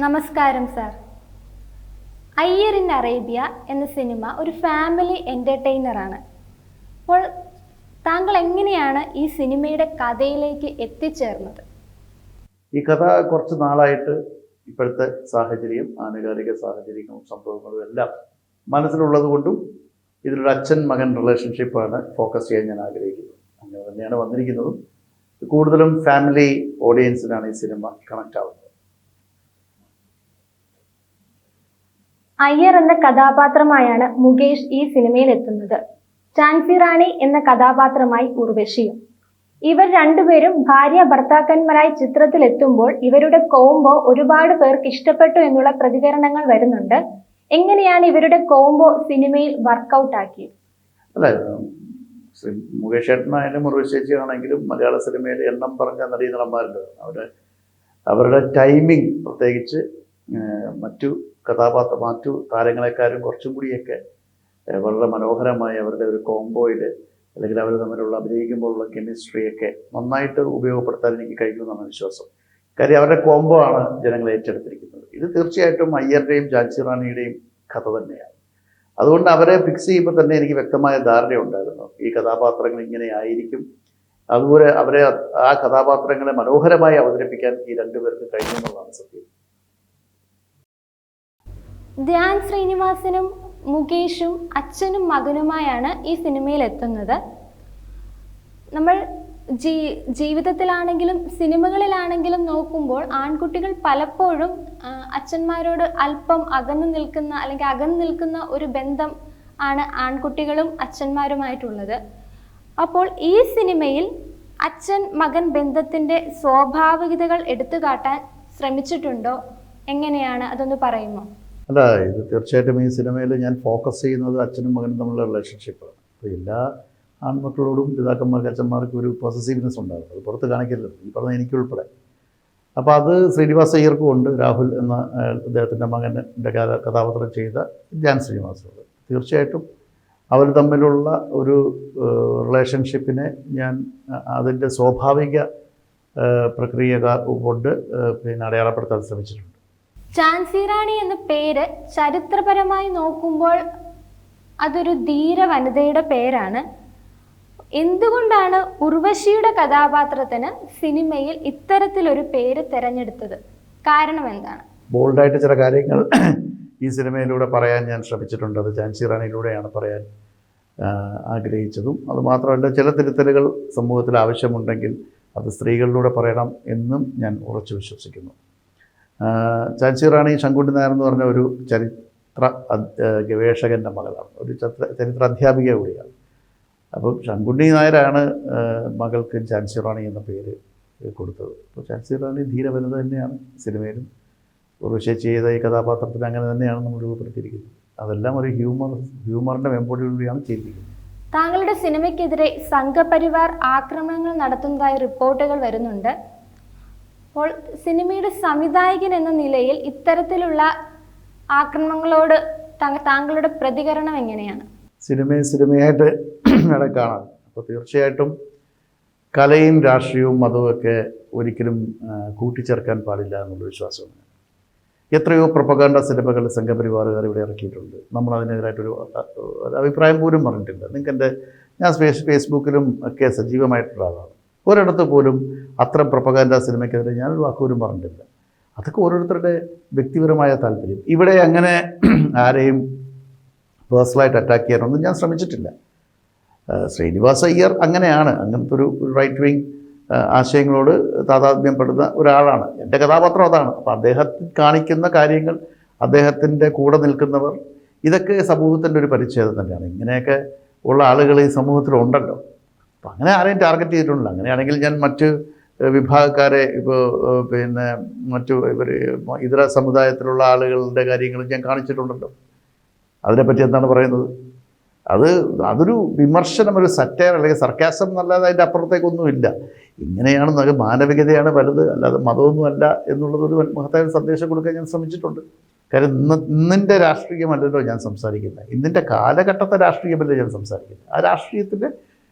നമസ്കാരം sir. Iyer in Arabia എന്ന cinema ഒരു ഫാമിലി എൻ്റർടൈനറാണ്. അപ്പോൾ താങ്കൾ എങ്ങനെയാണ് ഈ സിനിമയുടെ കഥയിലേക്ക് എത്തിച്ചേർന്നത്? ഈ കഥ കുറച്ച് നാളായിട്ട് ഇപ്പോഴത്തെ സാഹചര്യം, ആനുകാലിക സാഹചര്യങ്ങളും സംഭവങ്ങളും എല്ലാം മനസ്സിലുള്ളത് കൊണ്ടും ഇതിലൊരു അച്ഛൻ മകൻ റിലേഷൻഷിപ്പാണ് ഫോക്കസ് ചെയ്യാൻ ഞാൻ ആഗ്രഹിക്കുന്നത്. അങ്ങനെ തന്നെയാണ് വന്നിരിക്കുന്നതും. കൂടുതലും ഫാമിലി ഓഡിയൻസിനാണ് ഈ സിനിമ കണക്റ്റ് ആവുന്നത്. അയ്യർ എന്ന കഥാപാത്രമായാണ് മുകേഷ് ഈ സിനിമയിൽ എത്തുന്നത്. ഝാൻസി റാണി എന്ന കഥാപാത്രമായി ഉർവശിയും. ഇവർ രണ്ടുപേരും ഭാര്യ ഭർത്താക്കന്മാരായി ചിത്രത്തിൽ എത്തുമ്പോൾ ഇവരുടെ കോംബോ ഒരുപാട് പേർക്ക് ഇഷ്ടപ്പെട്ടു എന്നുള്ള പ്രതികരണങ്ങൾ വരുന്നുണ്ട്. എങ്ങനെയാണ് ഇവരുടെ കോംബോ സിനിമയിൽ വർക്കൗട്ട് ആക്കിയത്? അല്ല, മുകേഷ് ചേട്ടനായാലും ഉർവശി ആണെങ്കിലും മലയാള സിനിമയിൽ എണ്ണം പറഞ്ഞ നടീനടന്മാരുണ്ട്. അവരുടെ ടൈമിങ് പ്രത്യേകിച്ച് മറ്റു താരങ്ങളെക്കാരും കുറച്ചും കൂടിയൊക്കെ വളരെ മനോഹരമായി അവരുടെ ഒരു കോംബോയിൽ അല്ലെങ്കിൽ അവർ തമ്മിലുള്ള അഭിനയിക്കുമ്പോഴുള്ള കെമിസ്ട്രിയൊക്കെ നന്നായിട്ട് ഉപയോഗപ്പെടുത്താൻ എനിക്ക് കഴിയുമെന്നാണ് വിശ്വാസം. കാര്യം അവരുടെ കോംബോ ആണ് ജനങ്ങൾ ഏറ്റെടുത്തിരിക്കുന്നത്. ഇത് തീർച്ചയായിട്ടും അയ്യരുടെയും ഝാൻസി റാണിയുടെയും കഥ തന്നെയാണ്. അതുകൊണ്ട് അവരെ ഫിക്സ് ചെയ്യുമ്പോൾ തന്നെ എനിക്ക് വ്യക്തമായ ധാരണയുണ്ടായിരുന്നു ഈ കഥാപാത്രങ്ങൾ ഇങ്ങനെ ആയിരിക്കും. അതുപോലെ അവരെ ആ കഥാപാത്രങ്ങളെ മനോഹരമായി അവതരിപ്പിക്കാൻ ഈ രണ്ടുപേർക്ക് കഴിഞ്ഞെന്നുള്ളതാണ് സത്യം. ധ്യാൻ ശ്രീനിവാസനും മുകേഷും അച്ഛനും മകനുമായാണ് ഈ സിനിമയിൽ എത്തുന്നത്. നമ്മൾ ജീവിതത്തിലാണെങ്കിലും സിനിമകളിലാണെങ്കിലും നോക്കുമ്പോൾ ആൺകുട്ടികൾ പലപ്പോഴും അച്ഛന്മാരോട് അല്പം അകന്നു നിൽക്കുന്ന ഒരു ബന്ധം ആണ് ആൺകുട്ടികളും അച്ഛന്മാരുമായിട്ടുള്ളത്. അപ്പോൾ ഈ സിനിമയിൽ അച്ഛൻ മകൻ ബന്ധത്തിൻ്റെ സ്വാഭാവികതകൾ എടുത്തു കാട്ടാൻ ശ്രമിച്ചിട്ടുണ്ടോ? എങ്ങനെയാണ്, അതൊന്ന് പറയുമോ? അല്ല, ഇത് തീർച്ചയായിട്ടും ഈ സിനിമയിൽ ഞാൻ ഫോക്കസ് ചെയ്യുന്നത് അച്ഛനും മകനും തമ്മിലുള്ള റിലേഷൻഷിപ്പാണ്. അപ്പോൾ എല്ലാ ആൺമക്കളോടും പിതാക്കന്മാർക്ക് അച്ഛന്മാർക്കും ഒരു പൊസസീവ്നെസ് ഉണ്ടാകും. അത് പുറത്ത് കാണിക്കരുത്, ഈ പറഞ്ഞ എനിക്കുൾപ്പെടെ. അപ്പോൾ അത് ശ്രീനിവാസ് അയ്യർക്കും ഉണ്ട്. രാഹുൽ എന്ന അദ്ദേഹത്തിൻ്റെ മകൻ്റെ കഥാപാത്രം ചെയ്ത ധ്യാൻ ശ്രീനിവാസനോട് തീർച്ചയായിട്ടും അവർ തമ്മിലുള്ള ഒരു റിലേഷൻഷിപ്പിനെ ഞാൻ അതിൻ്റെ സ്വാഭാവിക പ്രക്രിയ കൊണ്ട് അടയാളപ്പെടുത്താൻ ശ്രമിച്ചിട്ടുണ്ട്. ഝാൻസി റാണി എന്ന പേര് ചരിത്രപരമായി നോക്കുമ്പോൾ അതൊരു ധീര വനിതയുടെ പേരാണ്. എന്തുകൊണ്ടാണ് ഉർവശിയുടെ കഥാപാത്രത്തിന് സിനിമയിൽ ഇത്തരത്തിലൊരു പേര് തിരഞ്ഞെടുത്തത്? കാരണം എന്താണ്? ബോൾഡായിട്ട് ചില കാര്യങ്ങൾ ഈ സിനിമയിലൂടെ പറയാൻ ഞാൻ ശ്രമിച്ചിട്ടുണ്ട്. അത് ഝാൻസി റാണിയിലൂടെയാണ് പറയാൻ ആഗ്രഹിച്ചതും. അതുമാത്രമല്ല, ചില തിരുത്തലുകൾ സമൂഹത്തിൽ ആവശ്യമുണ്ടെങ്കിൽ അത് സ്ത്രീകളിലൂടെ പറയണം എന്നും ഞാൻ ഉറച്ചു വിശ്വസിക്കുന്നു. ഝാൻസി റാണി ശങ്കുണ്ണി നായർ എന്ന് പറഞ്ഞ ഒരു ചരിത്ര ഗവേഷകൻ്റെ മകളാണ്, ഒരു ചരിത്ര അധ്യാപിക കൂടിയാണ്. അപ്പം ശങ്കുണ്ണി നായരാണ് മകൾക്ക് ഝാൻസി റാണി എന്ന പേര് കൊടുത്തത്. അപ്പോൾ ഝാൻസി റാണി ധീരവനിത തന്നെയാണ്. സിനിമയിലും ഉർവശി ചെയ്ത ഈ കഥാപാത്രത്തിന് അങ്ങനെ തന്നെയാണ് നമ്മൾ രൂപപ്പെടുത്തിയിരിക്കുന്നത്. അതെല്ലാം ഒരു ഹ്യൂമറിൻ്റെ വെമ്പോടിലൂടെയാണ് ചെയ്തിരിക്കുന്നത്. താങ്കളുടെ സിനിമയ്ക്കെതിരെ സംഘപരിവാർ ആക്രമണങ്ങൾ നടത്തുന്നതായി റിപ്പോർട്ടുകൾ വരുന്നുണ്ട്. അപ്പോൾ സിനിമയുടെ സംവിധായകൻ എന്ന നിലയിൽ ഇത്തരത്തിലുള്ള ആക്രമണങ്ങളോട് താങ്കളുടെ പ്രതികരണം എങ്ങനെയാണ്? സിനിമയായിട്ട് കാണാം. അപ്പോൾ തീർച്ചയായിട്ടും കലയും രാഷ്ട്രീയവും മതവുമൊക്കെ ഒരിക്കലും കൂട്ടിച്ചേർക്കാൻ പാടില്ല എന്നുള്ള വിശ്വാസമാണ്. എത്രയോ പ്രൊപ്പഗാൻഡ സിനിമകൾ സംഘപരിവാറുകാർ ഇവിടെ ഇറക്കിയിട്ടുണ്ട്. നമ്മളതിനെതിരായിട്ടൊരു അഭിപ്രായം പോലും പറഞ്ഞിട്ടില്ല. ഞാൻ ഫേസ്ബുക്കിലും ഒക്കെ സജീവമായിട്ടുള്ള ആളാണ്. ഒരിടത്ത് പോലും അത്തരം പ്രൊപ്പഗാൻഡ സിനിമയ്ക്കെതിരെ ഞാനൊരു വാക്കുപോലും പറഞ്ഞിട്ടില്ല. അതൊക്കെ ഓരോരുത്തരുടെ വ്യക്തിപരമായ താല്പര്യം. ഇവിടെ അങ്ങനെ ആരെയും പേഴ്സണലായിട്ട് അറ്റാക്ക് ചെയ്യാനൊന്നും ഞാൻ ശ്രമിച്ചിട്ടില്ല. ശ്രീനിവാസ് അയ്യർ അങ്ങനെയാണ്, അങ്ങനത്തെ ഒരു റൈറ്റ് വിങ് ആശയങ്ങളോട് താതാത്മ്യപ്പെടുന്ന ഒരാളാണ്. എൻ്റെ കഥാപാത്രം അതാണ്. അപ്പോൾ അദ്ദേഹത്തിന് കാണിക്കുന്ന കാര്യങ്ങൾ, അദ്ദേഹത്തിൻ്റെ കൂടെ നിൽക്കുന്നവർ, ഇതൊക്കെ സമൂഹത്തിൻ്റെ ഒരു പരിച്ഛേദം തന്നെയാണ്. ഇങ്ങനെയൊക്കെ ഉള്ള ആളുകൾ ഈ സമൂഹത്തിലുണ്ടല്ലോ. അപ്പോൾ അങ്ങനെ ആരെയും ടാർഗറ്റ് ചെയ്തിട്ടുണ്ടല്ലോ. അങ്ങനെയാണെങ്കിൽ ഞാൻ മറ്റ് വിഭാഗക്കാരെ, ഇപ്പോൾ മറ്റു ഇതര സമുദായത്തിലുള്ള ആളുകളുടെ കാര്യങ്ങൾ ഞാൻ കാണിച്ചിട്ടുണ്ടല്ലോ. അതിനെപ്പറ്റി എന്താണ് പറയുന്നത്? അതൊരു വിമർശനം, ഒരു സറ്റയർ അല്ലെങ്കിൽ സർക്കാസം എന്നല്ലാതെ അതിൻ്റെ അപ്പുറത്തേക്കൊന്നുമില്ല. ഇങ്ങനെയാണ്, മാനവികതയാണ് വലുത്, അല്ലാതെ മതമൊന്നുമല്ല എന്നുള്ളതൊരു മഹത്തായ സന്ദേശം കൊടുക്കാൻ ഞാൻ ശ്രമിച്ചിട്ടുണ്ട്. കാര്യം ഇന്നിൻ്റെ രാഷ്ട്രീയമല്ലല്ലോ ഞാൻ സംസാരിക്കുന്നത്, ഇന്നിൻ്റെ കാലഘട്ടത്തെ രാഷ്ട്രീയമല്ലേ ഞാൻ സംസാരിക്കുന്നത്. ആ രാഷ്ട്രീയത്തിൻ്റെ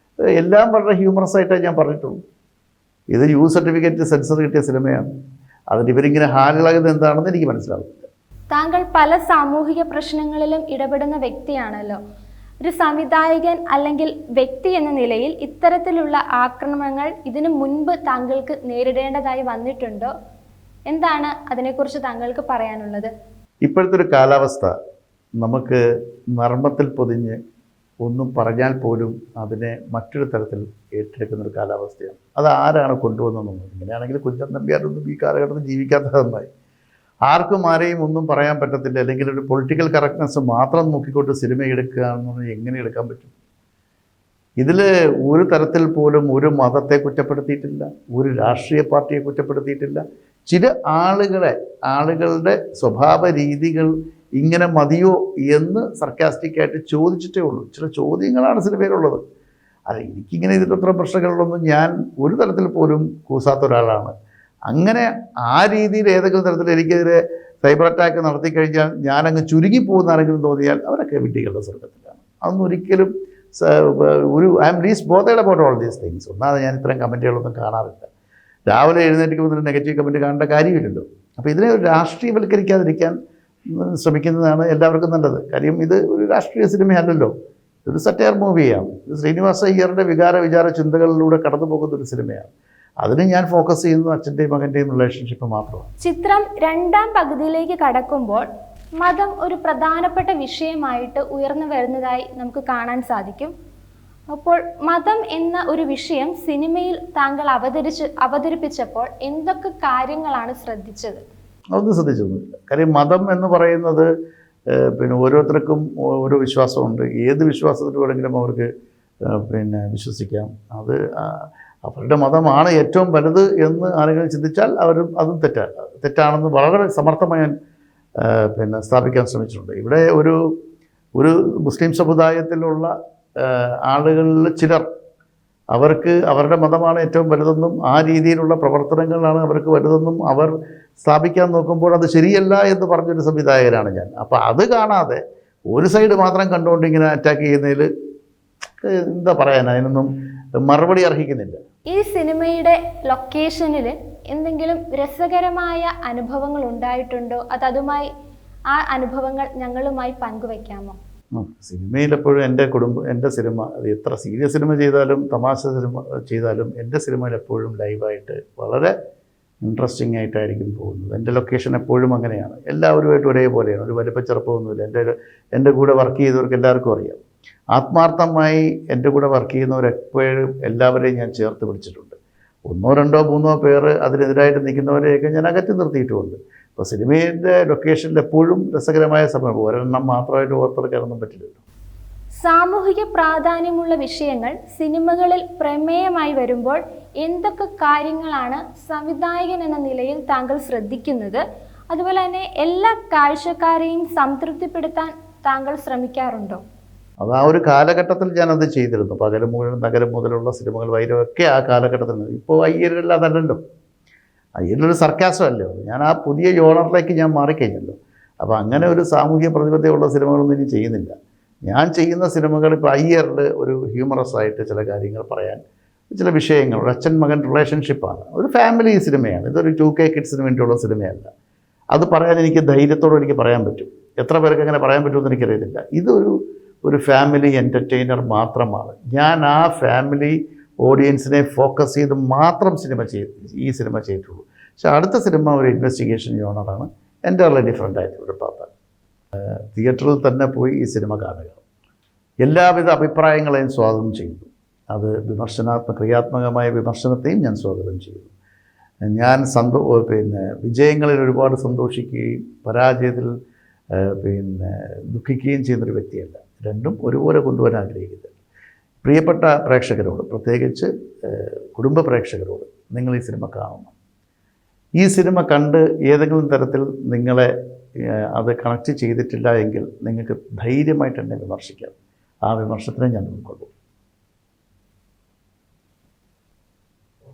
എല്ലാം വളരെ ഹ്യൂമറസ് ആയിട്ടേ ഞാൻ പറഞ്ഞിട്ടുള്ളൂ. ഇത് യു സർട്ടിഫിക്കറ്റ് സെൻസർ കിട്ടിയ സിനിമയാണ്. അതിന് ഇവരിങ്ങനെ ഹാലിളകുന്നത് എന്താണെന്ന് എനിക്ക് മനസ്സിലാവുന്നില്ല. താങ്കൾ പല സാമൂഹിക പ്രശ്നങ്ങളിലും ഇടപെടുന്ന വ്യക്തിയാണല്ലോ. ഒരു സംവിധായകൻ അല്ലെങ്കിൽ വ്യക്തി എന്ന നിലയിൽ ഇത്തരത്തിലുള്ള ആക്രമണങ്ങൾ ഇതിനു മുൻപ് താങ്കൾക്ക് നേരിടേണ്ടതായി വന്നിട്ടുണ്ടോ? എന്താണ് അതിനെക്കുറിച്ച് താങ്കൾക്ക് പറയാനുള്ളത്? ഇപ്പോഴത്തെ ഒരു കാലാവസ്ഥ നമുക്ക് നർമ്മത്തിൽ പൊതിഞ്ഞ് ഒന്നും പറഞ്ഞാൽ പോലും അതിനെ മറ്റൊരു തരത്തിൽ ഏറ്റെടുക്കുന്നൊരു കാലാവസ്ഥയാണ്. അത് ആരാണ് കൊണ്ടുവന്നതെന്ന്. ഇങ്ങനെയാണെങ്കിൽ കുഞ്ചൻ നമ്പ്യാരൊന്നും ഈ കാലഘട്ടത്തിൽ ജീവിക്കാത്തത് നന്നായി. ആർക്കും ആരെയും ഒന്നും പറയാൻ പറ്റത്തില്ല. അല്ലെങ്കിൽ ഒരു പൊളിറ്റിക്കൽ കറക്റ്റ്നെസ് മാത്രം നോക്കിക്കൊണ്ട് സിനിമ എടുക്കുക എന്ന് പറഞ്ഞാൽ എങ്ങനെ എടുക്കാൻ പറ്റും? ഇതിൽ ഒരു തരത്തിൽ പോലും ഒരു മതത്തെ കുറ്റപ്പെടുത്തിയിട്ടില്ല, ഒരു രാഷ്ട്രീയ പാർട്ടിയെ കുറ്റപ്പെടുത്തിയിട്ടില്ല. ചില ആളുകളുടെ സ്വഭാവ രീതികൾ ഇങ്ങനെ മതിയോ എന്ന് സർക്കാസ്റ്റിക്കായിട്ട് ചോദിച്ചിട്ടേ ഉള്ളൂ. ചില ചോദ്യങ്ങളാണ് സിനിമയിലുള്ളത്. അല്ല, എനിക്കിങ്ങനെ ഇതിലത്ര പ്രശ്നങ്ങളിലൊന്നും ഞാൻ ഒരു തരത്തിൽ പോലും കൂസാത്ത ഒരാളാണ്. അങ്ങനെ ആ രീതിയിൽ ഏതെങ്കിലും തരത്തിൽ എനിക്കെതിരെ സൈബർ അറ്റാക്ക് നടത്തി കഴിഞ്ഞാൽ ഞാനങ്ങ് ചുരുങ്ങിപ്പോകുന്ന ആരെങ്കിലും തോന്നിയാൽ അവരൊക്കെ വിഡ്ഢികളുടെ സ്വർഗത്തിലാണ്. അതൊന്നും ഒരിക്കലും I M least bothered about all these things. ഒന്നാമത് ഞാൻ ഇത്തരം കമൻറ്റുകളൊന്നും കാണാറില്ല. രാവിലെ എഴുന്നേറ്റിരിക്കുമ്പോൾ നെഗറ്റീവ് കമൻറ്റ് കാണേണ്ട കാര്യമില്ലല്ലോ. അപ്പോൾ ഇതിനെ ഒരു രാഷ്ട്രീയവൽക്കരിക്കാതിരിക്കാൻ ശ്രമിക്കുന്നതാണ് എല്ലാവർക്കും നല്ലത്. കാര്യം ഇത് ഒരു രാഷ്ട്രീയ സിനിമയല്ലല്ലോ, ഒരു സറ്റയർ മൂവിയാണ്. ഇത് ശ്രീനിവാസ അയ്യറിൻ്റെ വിചാര ചിന്തകളിലൂടെ കടന്നു പോകുന്ന ഒരു സിനിമയാണ്. അതിന് ഞാൻ ഫോക്കസ് ചെയ്യുന്നത് അച്ഛൻ്റെയും മകൻ്റെയും റിലേഷൻഷിപ്പ് മാത്രമാണ്. ചിത്രം രണ്ടാം പകുതിയിലേക്ക് കടക്കുമ്പോൾ മതം ഒരു പ്രധാനപ്പെട്ട വിഷയമായിട്ട് ഉയർന്നു വരുന്നതായി നമുക്ക് കാണാൻ സാധിക്കും. അപ്പോൾ മതം എന്ന ഒരു വിഷയം സിനിമയിൽ താങ്കൾ അവതരിപ്പിച്ചപ്പോൾ എന്തൊക്കെ കാര്യങ്ങളാണ് ശ്രദ്ധിച്ചത്? അതൊന്നും ശ്രദ്ധിച്ചൊന്നുമില്ല. കാര്യം മതം എന്ന് പറയുന്നത് പിന്നെ ഓരോരുത്തർക്കും ഓരോ വിശ്വാസമുണ്ട്. ഏത് വിശ്വാസത്തിൽ വേണമെങ്കിലും അവർക്ക് വിശ്വസിക്കാം. അത് അവരുടെ മതമാണ് ഏറ്റവും വലുത് എന്ന് ആരെങ്കിലും ചിന്തിച്ചാൽ അതും തെറ്റാണെന്ന് വളരെ സമർത്ഥമായി ഞാൻ സ്ഥാപിക്കാൻ ശ്രമിച്ചിട്ടുണ്ട്. ഇവിടെ ഒരു മുസ്ലിം സമുദായത്തിലുള്ള ആളുകളിൽ ചിലർ അവർക്ക് അവരുടെ മതമാണ് ഏറ്റവും വലുതെന്നും ആ രീതിയിലുള്ള പ്രവർത്തനങ്ങളാണ് അവർക്ക് വലുതെന്നും അവർ സ്ഥാപിക്കാൻ നോക്കുമ്പോൾ അത് ശരിയല്ല എന്ന് പറഞ്ഞൊരു സംവിധായകനാണ് ഞാൻ. അപ്പോൾ അത് കാണാതെ ഒരു സൈഡ് മാത്രം കണ്ടുകൊണ്ട് ഇങ്ങനെ അറ്റാക്ക് ചെയ്യുന്നതിൽ എന്താ പറയാൻ, അതിനൊന്നും മറുപടി അർഹിക്കുന്നില്ല. ഈ സിനിമയുടെ ലൊക്കേഷനിൽ എന്തെങ്കിലും രസകരമായ അനുഭവങ്ങൾ ഉണ്ടായിട്ടുണ്ടോ? അതുമായി ആ അനുഭവങ്ങൾ ഞങ്ങളുമായി പങ്കുവയ്ക്കാമോ? സിനിമയിൽ എപ്പോഴും എൻ്റെ സിനിമ അത് എത്ര സീരിയസ് സിനിമ ചെയ്താലും തമാശ സിനിമ ചെയ്താലും എൻ്റെ സിനിമയിൽ എപ്പോഴും ലൈവായിട്ട് വളരെ ഇൻട്രസ്റ്റിംഗ് ആയിട്ടായിരിക്കും പോകുന്നത്. എൻ്റെ ലൊക്കേഷൻ എപ്പോഴും അങ്ങനെയാണ്. എല്ലാവരുമായിട്ട് ഒരേപോലെയാണ്. ഒരു വലിപ്പച്ചെറുപ്പമൊന്നുമില്ല. എൻ്റെ കൂടെ വർക്ക് ചെയ്തവർക്ക് എല്ലാവർക്കും അറിയാം. ആത്മാർത്ഥമായി എൻ്റെ കൂടെ വർക്ക് ചെയ്യുന്നവരെപ്പോഴും എല്ലാവരെയും ഞാൻ ചേർത്ത് പിടിച്ചിട്ടുണ്ട്. 1, 2, 3 പേര് അതിനെതിരായിട്ട് നിൽക്കുന്നവരെയൊക്കെ ഞാൻ അകറ്റി നിർത്തിയിട്ടുമുണ്ട്. അപ്പോൾ സിനിമയുടെ ലൊക്കേഷനിൽ എപ്പോഴും രസകരമായ സമയം, ഒരെണ്ണം മാത്രമായിട്ട് ഓർത്തെടുക്കാനൊന്നും പറ്റില്ലല്ലോ. സാമൂഹിക പ്രാധാന്യമുള്ള വിഷയങ്ങൾ സിനിമകളിൽ പ്രമേയമായി വരുമ്പോൾ എന്തൊക്കെ കാര്യങ്ങളാണ് സംവിധായകൻ എന്ന നിലയിൽ താങ്കൾ ശ്രദ്ധിക്കുന്നത്? അതുപോലെ തന്നെ എല്ലാ കാഴ്ചക്കാരെയും സംതൃപ്തിപ്പെടുത്താൻ താങ്കൾ ശ്രമിക്കാറുണ്ടോ? അത് ആ ഒരു കാലഘട്ടത്തിൽ ഞാനത് ചെയ്തിരുന്നു. പകലും മുഴുവൻ നഗരം മുതലുള്ള സിനിമകൾ വൈരമൊക്കെ ആ കാലഘട്ടത്തിൽ. ഇപ്പോൾ അയ്യരിൽ അതല്ലല്ലോ. അയ്യരിലൊരു സർക്കാസം അല്ലോ. ഞാൻ ആ പുതിയ ജോണറിലേക്ക് ഞാൻ മാറിക്കഴിഞ്ഞല്ലോ. അപ്പോൾ അങ്ങനെ ഒരു സാമൂഹ്യ പ്രതിബദ്ധതയുള്ള സിനിമകളൊന്നും ഇനി ചെയ്യുന്നില്ല. ഞാൻ ചെയ്യുന്ന സിനിമകൾ ഇപ്പോൾ അയ്യറിൽ ഒരു ഹ്യൂമറസ് ആയിട്ട് ചില കാര്യങ്ങൾ പറയാൻ, ചില വിഷയങ്ങൾ, ഒരു അച്ഛൻ മകൻ റിലേഷൻഷിപ്പാണ്, ഒരു ഫാമിലി സിനിമയാണ്. ഇതൊരു 2K കിഡ്സിന് വേണ്ടിയുള്ള സിനിമയല്ല. അത് പറയാൻ എനിക്ക് ധൈര്യത്തോടെ എനിക്ക് പറയാൻ പറ്റും. എത്ര പേർക്ക് അങ്ങനെ പറയാൻ പറ്റുമെന്ന് എനിക്കറിയത്തില്ല. ഒരു ഫാമിലി എൻ്റർടൈനർ മാത്രമാണ്. ഞാൻ ആ ഫാമിലി ഓഡിയൻസിനെ ഫോക്കസ് ചെയ്ത് മാത്രം ഈ സിനിമ ചെയ്തിട്ടുള്ളൂ. പക്ഷേ അടുത്ത സിനിമ ഒരു ഇൻവെസ്റ്റിഗേഷൻ ജോണറാണ്. എൻ്റർലി ഡിഫറെൻ്റ് ആയിട്ടുള്ള പാത്രം. തിയേറ്ററിൽ തന്നെ പോയി ഈ സിനിമ കാണുക. എല്ലാവിധ അഭിപ്രായങ്ങളെയും സ്വാഗതം ചെയ്യുന്നു. അത് ക്രിയാത്മകമായ വിമർശനത്തെയും ഞാൻ സ്വാഗതം ചെയ്യുന്നു. ഞാൻ വിജയങ്ങളിൽ ഒരുപാട് സന്തോഷിക്കുകയും പരാജയത്തിൽ ദുഃഖിക്കുകയും ചെയ്യുന്നൊരു വ്യക്തിയല്ല. രണ്ടും ഒരുപോലെ കൊണ്ടുവരാൻ ആഗ്രഹിക്കുന്നത്. പ്രിയപ്പെട്ട പ്രേക്ഷകരോട്, പ്രത്യേകിച്ച് കുടുംബ പ്രേക്ഷകരോട്, നിങ്ങൾ ഈ സിനിമ കാണണം. ഈ സിനിമ കണ്ട് ഏതെങ്കിലും തരത്തിൽ നിങ്ങളെ അത് കണക്റ്റ് ചെയ്തിട്ടില്ല എങ്കിൽ നിങ്ങൾക്ക് ധൈര്യമായിട്ട് എന്നെ വിമർശിക്കാം. ആ വിമർശനത്തിനെ ഞാൻ ഉൾക്കൊള്ളും.